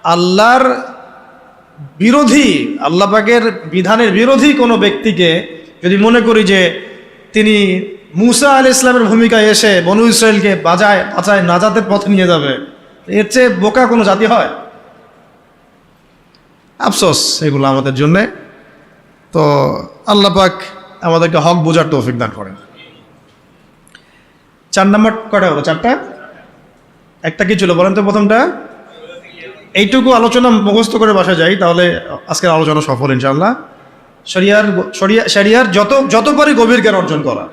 আল্লাহর বিরোধী, আল্লাহ পাকের বিধানের বিরোধী কোনো ব্যক্তিকে যদি মনে করি যে তিনি মুসা আলাইহিস সালামের ভূমিকায় এসে বনু ইসরায়েলকে বাঁচায় নাজাতের পথে নিয়ে যাবে, এর চেয়ে বোকা কোনো জাতি হয়? আফসোস এগুলো আমাদের জন্যে। তো আল্লাহ পাক আমাদেরকে হক বোঝার তৌফিক দান করেন। 4 নম্বর কটা হলো? 4টা। একটা কি ছিল বলেন তো? প্রথমটা এইটুকু আলোচনা মুখস্থ করে বসা যায় তাহলে আজকের আলোচনা সফল ইনশাআল্লাহ। শরিয়ার যত পারি গভীর জ্ঞান অর্জন করা,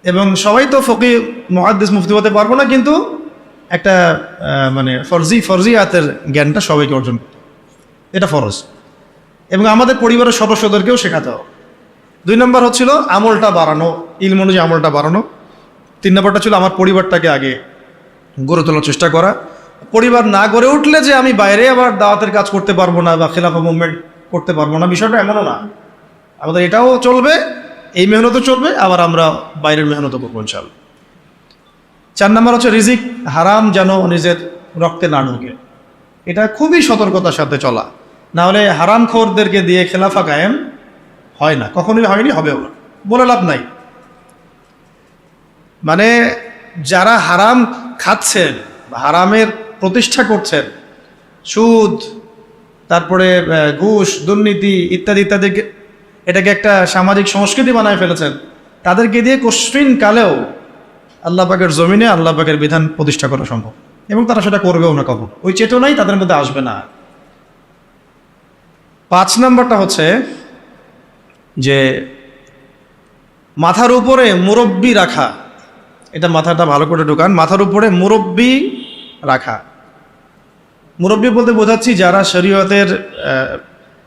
এবং সবাই তো ফকি মুহাদ্দিস মুফতি হতে পারবো না, কিন্তু একটা মানে ফরজিয়াতের জ্ঞানটা সবাইকে অর্জন করতে, এটা ফরজ, এবং আমাদের পরিবারের সদস্যদেরকেও শেখাতে হবে। 2 নম্বর হচ্ছিল আমলটা বাড়ানো, ইলম অনুযায়ী আমলটা বাড়ানো। 3 নম্বরটা ছিল আমার পরিবারটাকে আগে গড়ে তোলার চেষ্টা করা। পরিবার না গড়ে উঠলে যে আমি বাইরে আবার দাওয়াতের কাজ করতে পারবো না বা খেলাফা মুভমেন্ট করতে পারবো না, বিষয়টা এমনও না। আমাদের এটাও চলবে, এই মেহনতও চলবে, আবার আমরা বাইরের মেহনতও করবো ইনশাআল্লাহ। 4 নম্বর হচ্ছে রিজিক হারাম যেন নিজের রক্তে না ঢোকে, এটা খুবই সতর্কতার সাথে চলা, না হলে হারাম খোরদেরকে দিয়ে খেলাফা কায়েম হয় না, কখনোই হয়নি, হবেও না, বলে লাভ নাই। মানে যারা হারাম খাচ্ছেন, হারামের প্রতিষ্ঠা করছেন, সুদ, তারপরে ঘুষ, দুর্নীতি ইত্যাদি ইত্যাদি, এটাকে একটা সামাজিক সংস্কৃতি বানায় ফেলেছেন, তাদেরকে দিয়ে কশিন কালেও আল্লাহ পাকের জমিনে আল্লাহ পাকের বিধান প্রতিষ্ঠা করা সম্ভব, এবং তারা সেটা করবেও না কখনো, ওই চেতনাই তাদের মধ্যে আসবে না। 5 নম্বরটা হচ্ছে যে মাথার উপরে মুরব্বি রাখা, এটা মাথাটা ভালো করে ঢোকান, মাথার উপরে মুরব্বি রাখা। মুরব্বি বলতে বোঝাচ্ছি যারা শরীয়তের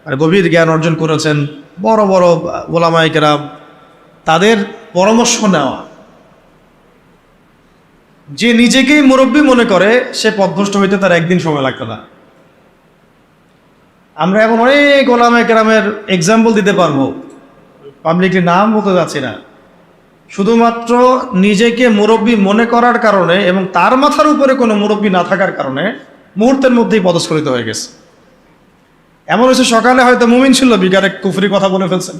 গভীর জ্ঞান অর্জন করেছেন, বড় বড় ওলামায়ে কেরাম, তাদের পরামর্শ নেওয়া। যে নিজেকেই মুরব্বি মনে করে সে পথভ্রষ্ট হইতে তার একদিন সময় লাগতো না। আমরা এখন অনেক ওলামায়ে কেরামের এক্সাম্পল দিতে পারবো, পাবলিকলি নাম বলতে যাচ্ছি না, শুধুমাত্র নিজেকে মুরব্বি মনে করার কারণে এবং তার মাথার উপরে কোনো মুরব্বি না থাকার কারণে মুহূর্তের মধ্যেই পদস্খলিত হয়ে গেছে। এমন হয়েছে সকালে হয়তো মুমিন ছিল, বিকালে কুফরি কথা বলে ফেলছেন,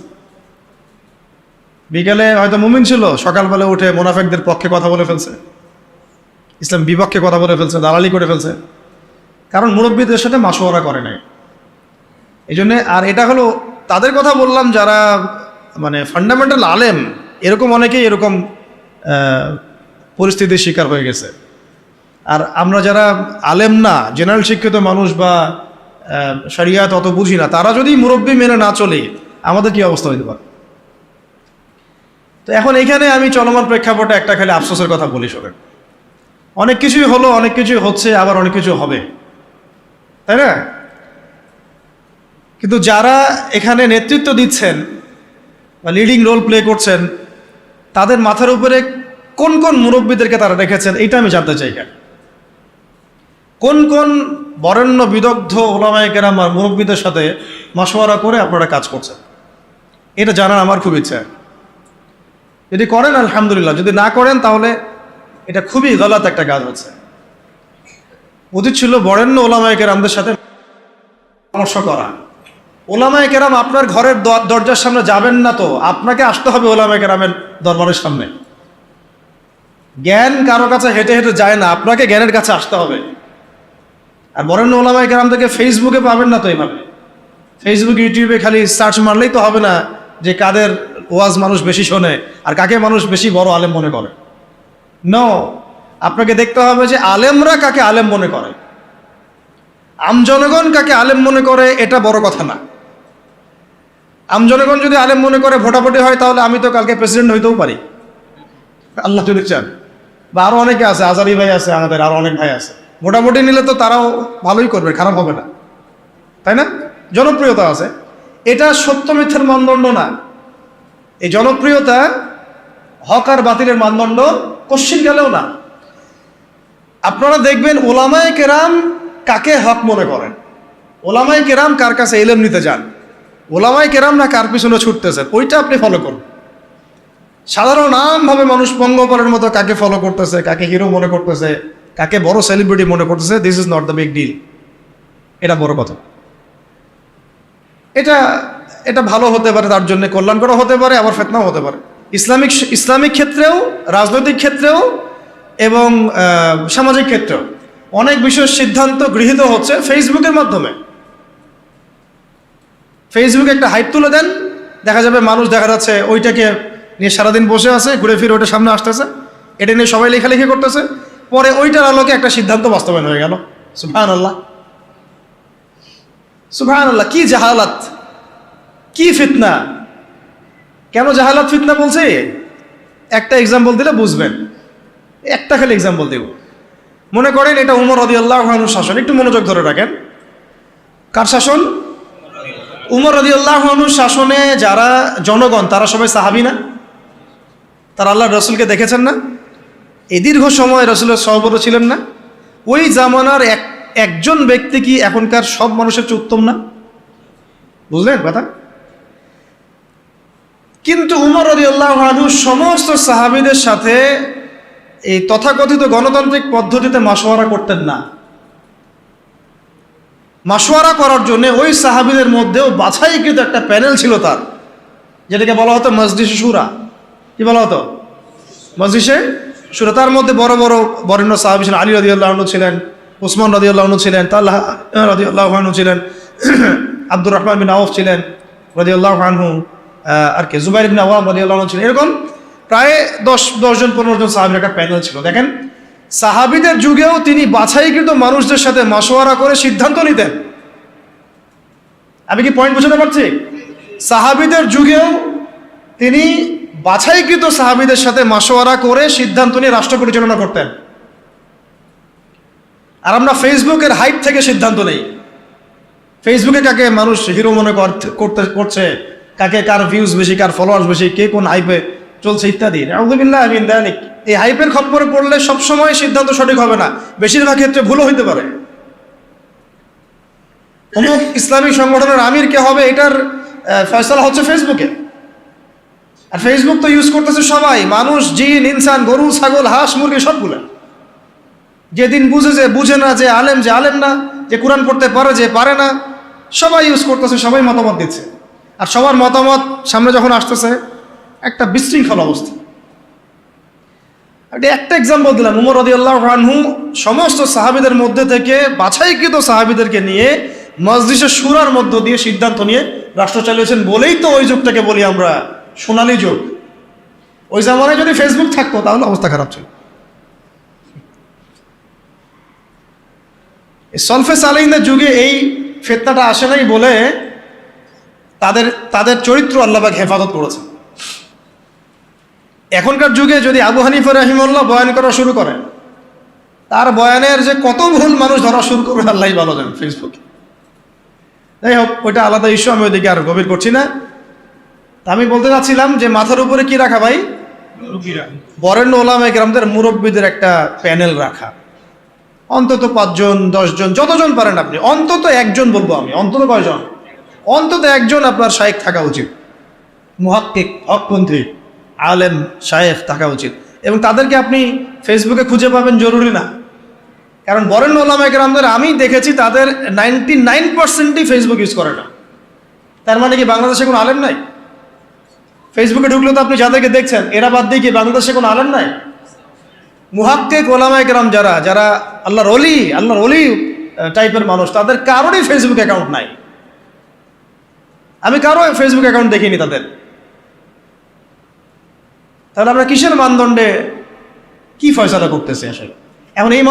বিকালে হয়তো মুমিন ছিল, সকালবেলা উঠে মুনাফিকদের পক্ষে কথা বলে ফেলছে, ইসলাম বিপক্ষে কথা বলে ফেলছে, দালালি করে ফেলছে, কারণ মুরব্বীদের সাথে মাশওয়ারা করে নাই। এই জন্যে, আর এটা হলো তাদের কথা বললাম যারা মানে ফান্ডামেন্টাল আলেম, এরকম অনেকেই এরকম পরিস্থিতির শিকার হয়ে গেছে। আর আমরা যারা আলেম না, জেনারেল শিক্ষিত মানুষ বা শরিয়াত অত বুঝি না, তারা যদি মুরব্বি মেনে না চলে আমাদের কি অবস্থা হইতে পারে? তো এখন এখানে আমি চলমান প্রেক্ষাপটে একটা খালি আফসোসের কথা বলি, শোনেন, অনেক কিছুই হলো, অনেক কিছুই হচ্ছে, আবার অনেক কিছু হবে, তাই না? কিন্তু যারা এখানে নেতৃত্ব দিচ্ছেন বা লিডিং রোল প্লে করছেন, তাদের মাথার উপরে কোন কোন মুরব্বীদেরকে তারা রেখেছেন, এইটা আমি জানতে চাই। কোন কোন বরেণ্য বিদগ্ধ ওলামায়ে কেরাম আর মুরব্বীদের সাথে মাশওয়ারা করে আপনারা কাজ করছেন, এটা জানার আমার খুব ইচ্ছা। যদি করেন আলহামদুলিল্লাহ, যদি না করেন তাহলে এটা খুবই গলত একটা কাজ হচ্ছে। উচিত ছিল বরেণ্য ওলামায়ে কেরামদের সাথে পরামর্শ করা। ওলামায়ে কেরাম আপনার ঘরের দরজার সামনে যাবেন না, তো আপনাকে আসতে হবে ওলামায়ে কেরামের দরবারের সামনে। জ্ঞান কারো কাছে হেঁটে হেঁটে যায় না, আপনাকে জ্ঞানের কাছে আসতে হবে। আর বরেণ্য ওলামায়ে কেরামদেরকে ফেসবুকে পাবেন না তো এইভাবে, ফেসবুক ইউটিউবে খালি সার্চ মারলেই তো হবে না যে কাদের ওয়াজ মানুষ বেশি শোনে আর কাকে মানুষ বেশি বড় আলেম মনে করে। নো, আপনাকে দেখতে হবে যে আলেমরা কাকে আলেম মনে করে, আমজনগণ কাকে আলেম মনে করে, এটা বড় কথা না। আমজনগণ যদি আলেম মনে করে ভোটাভুটি হয়, তাহলে আমি তো কালকে প্রেসিডেন্ট হইতেও পারি, আল্লাহ যদি চান। বা আরো অনেকে আছে, আজারি ভাই আছে, আমাদের আরো অনেক ভাই আছে, ভোটাভুটি নিলে তো তারাও ভালোই করবে, খারাপ হবে না, তাই না? জনপ্রিয়তা আছে, এটা সত্য মিথ্যার মানদণ্ড না। এই জনপ্রিয়তা হক আর বাতিলের মানদণ্ড কোশ্চিন গেলেও না। আপনারা দেখবেন ওলামায়ে কেরাম কাকে হক মনে করেন, ওলামায়ে কেরাম কার কাছে ইলম নিতে যান, ওলামায়ে কেরাম না কার পিছনে ছুটতেছেন, ওইটা আপনি ফলো করুন। সাধারণ আমভাবে মানুষ পঙ্গপালের মতো কাকে ফলো করতেছে, কাকে হিরো মনে করতেছে, কাকে বড় সেলিব্রিটি মনে করতেছে, this is not the big deal. এটা বড় কথা। এটা এটা ভালো হতে পারে, তার জন্য কল্যাণকর হতে পারে, আবার ফিতনাও হতে পারে। ইসলামিক ক্ষেত্রেও, রাজনৈতিক ক্ষেত্রেও এবং সামাজিক ক্ষেত্রেও অনেক বিশেষ সিদ্ধান্ত গৃহীত হচ্ছে ফেসবুকের মাধ্যমে। ফেসবুকে একটা হাইপ তুলে দেন, দেখা যাবে মানুষ দেখা যাচ্ছে ওইটাকে নিয়ে সারাদিন বসে আছে, ঘুরে ফিরে ওইটা সামনে আসতেছে, এটা নিয়ে সবাই লেখালেখি করতেছে, পরে ওইটার আলোকে একটা সিদ্ধান্ত বাস্তবায়ন হয়ে গেল। সুবহানাল্লাহ, সুবহানাল্লাহ, কি জাহালাত, কি ফিতনা। কেন জাহালাত ফিতনা বলছে? একটা এক্সাম্পল দিলে বুঝবেন, একটা খালি এক্সাম্পল দেব। মনে করেন এটা উমর রাদিয়াল্লাহু আনহুর শাসন, একটু মনোযোগ ধরে রাখেন। কার শাসন? উমর রাদিয়াল্লাহু আনহুর শাসনে যারা জনগণ তারা সবাই সাহাবী না? তারা আল্লাহর রসুলকে দেখেছেন না? এই দীর্ঘ সময় রসুলের সহবত ছিলেন না? ওই জামানার একজন ব্যক্তি কি এখনকার সব মানুষের চেয়ে উত্তম না? বুঝলেন কথা? কিন্তু উমর রাদিয়াল্লাহু আনহু সমস্ত সাহাবীদের সাথে এই তথাকথিত গণতান্ত্রিক পদ্ধতিতে মাশওয়ারা করতেন না। মাশওয়ারা করার জন্য ওই সাহাবীদের মধ্যেও বাছাইকৃত একটা প্যানেল ছিল তার, যেটাকে বলা হতো মজলিসে শুরা। কি বলা হতো? মজলিসে শুরা। তার মধ্যে বড় বড় বরেণ্য সাহাবী ছিলেন। আলী রাদিয়াল্লাহু আনহু ছিলেন, উসমান রাদিয়াল্লাহু আনহু ছিলেন, তালহা রাদিয়াল্লাহু আনহু ছিলেন, আব্দুর রহমান বিন আউফ ছিলেন রাদিয়াল্লাহু আনহু, আর কে জুবাইর ইবনে আওয়াম রাদিয়াল্লাহু আনহু ছিলেন। এরকম প্রায় 10 জন 15 জন সাহাবীর একটা প্যানেল ছিল। দেখেন, সাহাবীদের যুগেও তিনি বাছাইকৃত মানুষদের সাথে মাশওয়ারা করে সিদ্ধান্ত নিতেন। আমি কি পয়েন্ট বুঝাতে পারছি? সাহাবীদের যুগেও তিনি বাছাইকৃত সাহাবীদের সাথে মাশওয়ারা করে সিদ্ধান্ত নিয়ে রাষ্ট্র পরিচালনা করতেন। আর আমরা ফেসবুকের হাইপ থেকে সিদ্ধান্ত নেই। ফেসবুকে কাকে মানুষ হিরো মনে করছে, কাকে কার ভিউজ বেশি, কার ফলোয়ার্স বেশি, কে কোন হাইপে চলছে ইত্যাদি। আউযুবিল্লাহি মিন যালিক। এই হাইপের খপ্পরে পড়লে সবসময় সিদ্ধান্ত সঠিক হবে না, বেশিরভাগ ক্ষেত্রে ভুলও হইতে পারে। অমুক ইসলামী সংগঠনের আমির কে হবে, এটার ফয়সালা হচ্ছে ফেসবুকে। আর ফেসবুক তো ইউজ করতেছে সবাই, মানুষ, জিন, ইনসান, গরু, ছাগল, হাঁস, মুরগি সবগুলো। যেদিন বুঝে না যে আলেম না, যে কোরআন পড়তে পারে, যে পারে না, সবাই ইউজ করতেছে, সবাই মতামত দিচ্ছে। আর সবার মতামত সামনে যখন আসতেছে একটা বিশৃঙ্খল অবস্থা। একটা এক্সাম্পল দিলাম। উমর রাদিয়াল্লাহু আনহু সমস্ত সাহাবীদের মধ্যে থেকে বাছাইকৃত সাহাবীদেরকে নিয়ে মজলিসে শুরার মধ্য দিয়ে সিদ্ধান্ত নিয়ে রাষ্ট্র চালিয়েছেন বলেই তো ওই যুগটাকে বলি আমরা সোনালী যুগ। ওই জামানায় যদি ফেসবুক থাকতো তাহলে অবস্থা খারাপ ছিল। সলফে সালেহিনদের যুগে এই ফিতনাটা আসে নাই বলে তাদের চরিত্র আল্লাহ পাক হেফাজত করেছে। এখনকার যুগে যদি আবু হানিফা রাহিমাহুল্লাহ বয়ান করা শুরু করে, তার বয়ানের যে কত ভুল মানুষ ধরা শুরু করবে আল্লাহই ভালো জানেন ফেসবুকে। যাই হোক, ওইটা আলাদা ইস্যু, আমি ওইদিকে আর গভীর করছি না। তা আমি বলতে চাচ্ছিলাম যে মাথার উপরে কি রাখা ভাই? বরেণ্য ওলামায়ে কেরামদের মুরব্বীদের একটা প্যানেল রাখা, অন্তত 5 জন 10 জন, যতজন পারেন আপনি, অন্তত একজন বলবো আমি, অন্তত কয়জন? অন্তত একজন আপনার শায়েখ থাকা উচিত, মুহাক্কিক, হকপন্থী, আলেম শায়েখ থাকা উচিত। এবং তাদেরকে আপনি ফেসবুকে খুঁজে পাবেন জরুরি না, কারণ বরেণ্য ওলামায়ে কেরামদের আমি দেখেছি তাদের 99%ই ফেসবুক ইউজ করে না। তার মানে কি বাংলাদেশে কোনো আলেম নাই? ফেসবুকে ঢুকলে তো আপনি যাদেরকে দেখছেন এরা বাদ দিয়ে কি বাংলাদেশে কোনো আলেম নাই? মুহাক্কিক ওলামায়ে কেরাম যারা আল্লাহর ওলি টাইপের মানুষ, তাদের কারোরই ফেসবুক অ্যাকাউন্ট নাই। আমি কারো ফেসবুক অ্যাকাউন্ট দেখিনি তাদের। তাহলে আমরা কিসের মানদণ্ডে কি ফয়সালা করতেছি আসলে? এখন এই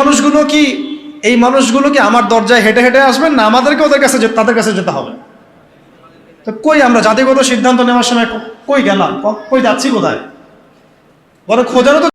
মানুষগুলো কি আমার দরজায় হেঁটে হেঁটে আসবেন, না আমাদেরকে তাদের কাছে যেতে হবে? তো কই আমরা জাতিগত সিদ্ধান্ত নেওয়ার সময় কই গেলাম, কই যাচ্ছি, কোথায়? বড় খোঁজারও তো